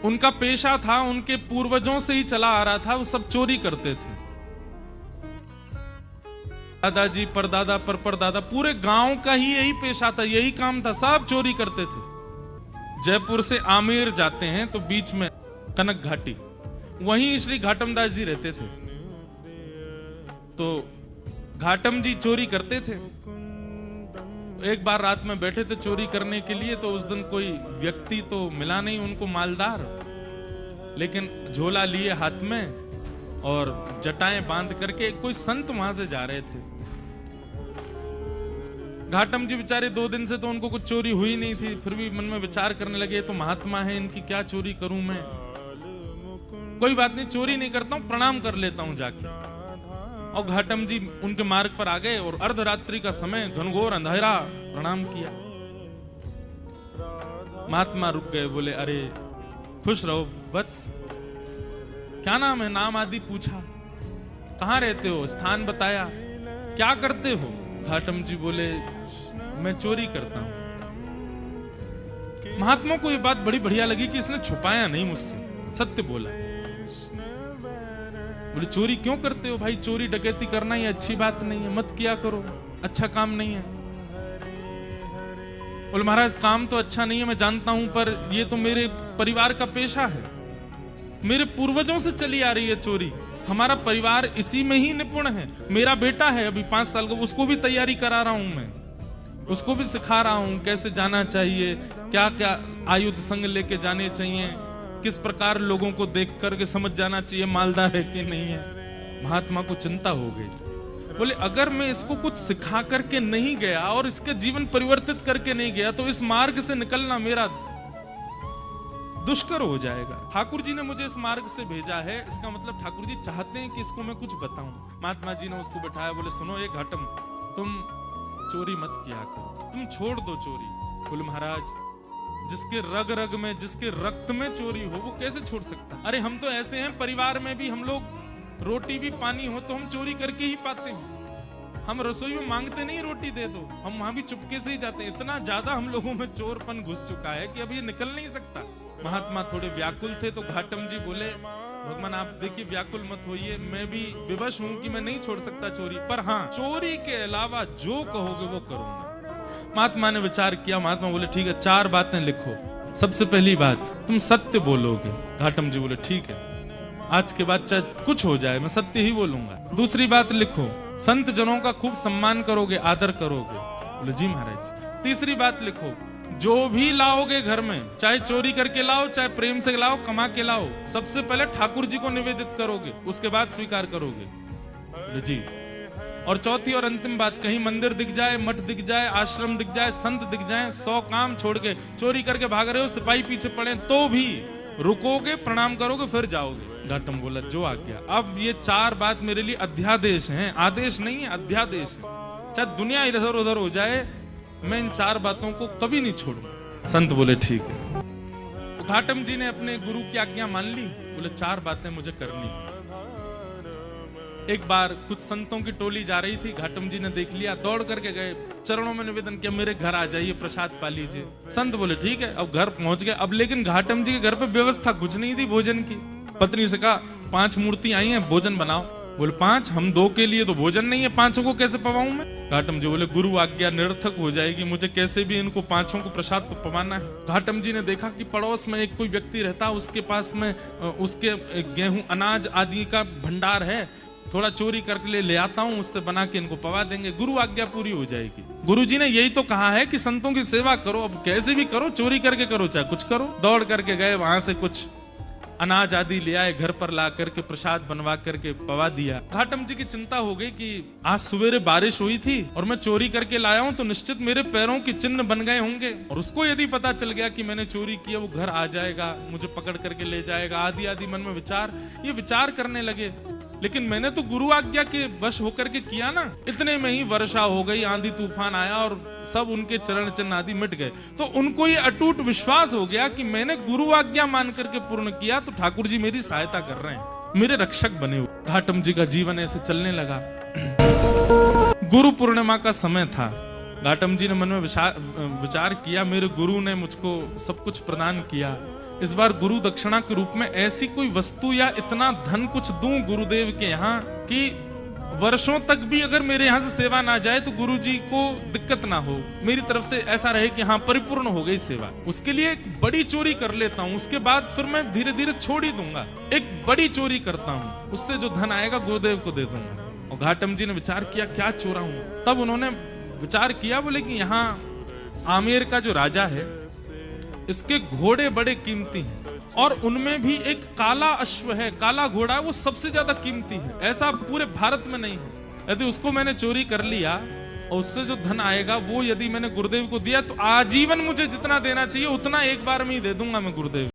उनका पेशा था, उनके पूर्वजों से ही चला आ रहा था, वो सब चोरी करते थे। दादाजी, परदादा, परदादा, पूरे गांव का ही यही पेशा था, यही काम था, सब चोरी करते थे। जयपुर से आमेर जाते हैं तो बीच में कनक घाटी, वहीं श्री घाटम दास जी रहते थे। तो घाटम जी चोरी करते थे। एक बार रात में बैठे थे चोरी करने के लिए, तो उस दिन कोई व्यक्ति तो मिला नहीं उनको मालदार, लेकिन झोला लिए हाथ में और जटाएं बांध करके कोई संत वहां से जा रहे थे। घाटम जी बेचारे 2 दिन से तो उनको कुछ चोरी हुई नहीं थी, फिर भी मन में विचार करने लगे, तो महात्मा है, इनकी क्या चोरी करूं मैं, कोई बात नहीं, चोरी नहीं करता हूं, प्रणाम कर लेता हूं जाके। और घाटम जी उनके मार्ग पर आ गए और अर्धरात्रि का समय, घनघोर अंधेरा, प्रणाम किया। महात्मा रुक गए, बोले अरे खुश रहो वत्स, क्या नाम है, नाम आदि पूछा, कहां रहते हो, स्थान बताया, क्या करते हो। घाटम जी बोले मैं चोरी करता हूं। महात्मा को ये बात बड़ी बढ़िया लगी कि इसने छुपाया नहीं मुझसे, सत्य बोला। बोले चोरी क्यों करते हो भाई, चोरी डकैती करना ये अच्छी बात नहीं है, मत किया करो, अच्छा काम नहीं है। बोले महाराज काम तो अच्छा नहीं है मैं जानता हूं, पर ये तो मेरे परिवार का पेशा है, मेरे पूर्वजों से चली आ रही है चोरी, हमारा परिवार इसी में ही निपुण है। मेरा बेटा है अभी 5 साल का, उसको भी तैयारी करा रहा हूं मैं, उसको भी सिखा रहा हूं कैसे जाना चाहिए, क्या क्या आयुध संग लेके जाने चाहिए, किस प्रकार लोगों को देख करके समझ जाना चाहिए मालदार है कि नहीं है। महात्मा को चिंता हो गई। बोले अगर मैं इसको कुछ सिखा करके नहीं गया और इसका जीवन परिवर्तित करके नहीं गया, तो इस मार्ग से निकलना मेरा दुष्कर हो जाएगा। ठाकुर जी ने मुझे इस मार्ग से भेजा है, इसका मतलब ठाकुर जी चाहते हैं कि इसको मैं कुछ बताऊं। महात्मा जी ने उसको बैठाया, बोले सुनो ये घाटम, तुम चोरी मत किया करो, तुम छोड़ दो चोरी। बोले महाराज जिसके रग रग में, जिसके रक्त में चोरी हो, वो कैसे छोड़ सकता। अरे हम तो ऐसे हैं, परिवार में भी हम लोग रोटी भी पानी हो तो हम चोरी करके ही पाते हैं, हम रसोई में मांगते नहीं रोटी दे दो, हम वहां भी चुपके से ही जाते हैं। इतना ज्यादा हम लोगों में चोरपन घुस चुका है कि अब ये निकल नहीं सकता। महात्मा थोड़े व्याकुल थे, तो घाटम जी बोले भगवान आप देखिए व्याकुल मत होइए, मैं भी विवश हूं कि मैं नहीं छोड़ सकता चोरी, पर हाँ चोरी के अलावा जो कहोगे वो करूंगा। महात्मा ने विचार किया, महात्मा बोले ठीक है 4 बातें लिखो। सबसे पहली बात, तुम सत्य बोलोगे। घाटम जी बोले ठीक है, आज के बाद चाहे कुछ हो जाए मैं सत्य ही बोलूंगा। दूसरी बात लिखो, संत जनों का खूब सम्मान करोगे, आदर करोगे। बोले जी महाराज। तीसरी बात लिखो, जो भी लाओगे घर में, चाहे चोरी करके लाओ, चाहे प्रेम से लाओ, कमा के लाओ, सबसे पहले ठाकुर जी को निवेदित करोगे, उसके बाद स्वीकार करोगे। बोले जी। और चौथी और अंतिम बात, कहीं मंदिर दिख जाए, मठ दिख जाए, आश्रम दिख जाए, संत दिख जाए, 100 काम छोड़ के चोरी करके भाग रहे हो, सिपाही पीछे पड़े तो भी रुकोगे, प्रणाम करोगे, फिर जाओगे। घाटम बोला जो आ गया। अब ये 4 बात मेरे लिए अध्यादेश हैं, आदेश नहीं है, अध्यादेश है। चाहे दुनिया इधर उधर हो जाए, मैं इन 4 बातों को कभी नहीं छोड़ूंगा। संत बोले ठीक है। तो घाटम जी ने अपने गुरु की आज्ञा मान ली, बोले 4 बातें मुझे करनी। एक बार कुछ संतों की टोली जा रही थी, घाटम जी ने देख लिया, दौड़ करके गए, चरणों में निवेदन किया मेरे घर आ जाइए, प्रसाद पा लीजिए। संत बोले ठीक है, अब घर पहुंच गए। अब लेकिन घाटम जी के घर पे व्यवस्था कुछ नहीं थी भोजन की। पत्नी से कहा 5 मूर्ति आई हैं, भोजन बनाओ। बोले 5, हम 2 के लिए तो भोजन नहीं है, 5 को कैसे पवाऊं मैं। घाटम जी बोले गुरु आज्ञा निरर्थक हो जाएगी, मुझे कैसे भी इनको 5 को प्रसाद तो पवाना है। घाटम जी ने देखा कि पड़ोस में एक कोई व्यक्ति रहता, उसके पास में उसके गेहूं अनाज आदि का भंडार है, थोड़ा चोरी करके ले आता हूं, उससे बना के इनको पवा देंगे, गुरु आज्ञा पूरी हो जाएगी। गुरु जी ने यही तो कहा है कि संतों की सेवा करो, अब कैसे भी करो, चोरी करके करो चाहे कुछ करो। दौड़ करके गए, वहां से कुछ अनाज आदि ले आए, घर पर ला करके प्रसाद बनवा करके पवा दिया। घाटम जी की चिंता हो गई कि आज सवेरे बारिश हुई थी और मैं चोरी करके लाया हूं, तो निश्चित मेरे पैरों के चिन्ह बन गए होंगे, और उसको यदि पता चल गया कि मैंने चोरी किया, वो घर आ जाएगा, मुझे पकड़ करके ले जाएगा, आदि आदि मन में ये विचार करने लगे। लेकिन मैंने तो गुरु आज्ञा के वश होकर के किया ना। इतने में ही वर्षा हो गई, आंधी तूफान आया और सब उनके चरण चिन्ह आदि मिट गए। तो उनको ये अटूट विश्वास हो गया कि मैंने गुरु आज्ञा मान करके पूर्ण किया, तो ठाकुर जी मेरी सहायता कर रहे हैं, मेरे रक्षक बने हुए। घाटम जी का जीवन ऐसे चलने लगा। गुरु पूर्णिमा का समय था। घाटम जी ने मन में विचार किया, मेरे गुरु ने मुझको सब कुछ प्रदान किया, इस बार गुरु दक्षिणा के रूप में ऐसी कोई वस्तु या इतना धन कुछ दूं गुरुदेव के यहाँ कि वर्षों तक भी अगर मेरे यहाँ से सेवा ना जाए तो गुरुजी को दिक्कत ना हो, मेरी तरफ से ऐसा रहे कि हाँ परिपूर्ण हो गई सेवा। उसके लिए एक बड़ी चोरी कर लेता हूँ, उसके बाद फिर मैं धीरे धीरे छोड़ ही दूंगा। एक बड़ी चोरी करता हूँ, उससे जो धन आएगा गुरुदेव को दे दूंगा। और घाटम जी ने विचार किया क्या चोरा हूं। तब उन्होंने विचार किया, बोले कि यहाँ आमेर का जो राजा है इसके घोड़े बड़े कीमती हैं और उनमें भी एक काला अश्व है, काला घोड़ा है, वो सबसे ज्यादा कीमती है, ऐसा पूरे भारत में नहीं है। यदि उसको मैंने चोरी कर लिया और उससे जो धन आएगा वो यदि मैंने गुरुदेव को दिया तो आजीवन मुझे जितना देना चाहिए उतना एक बार में ही दे दूंगा मैं गुरुदेव।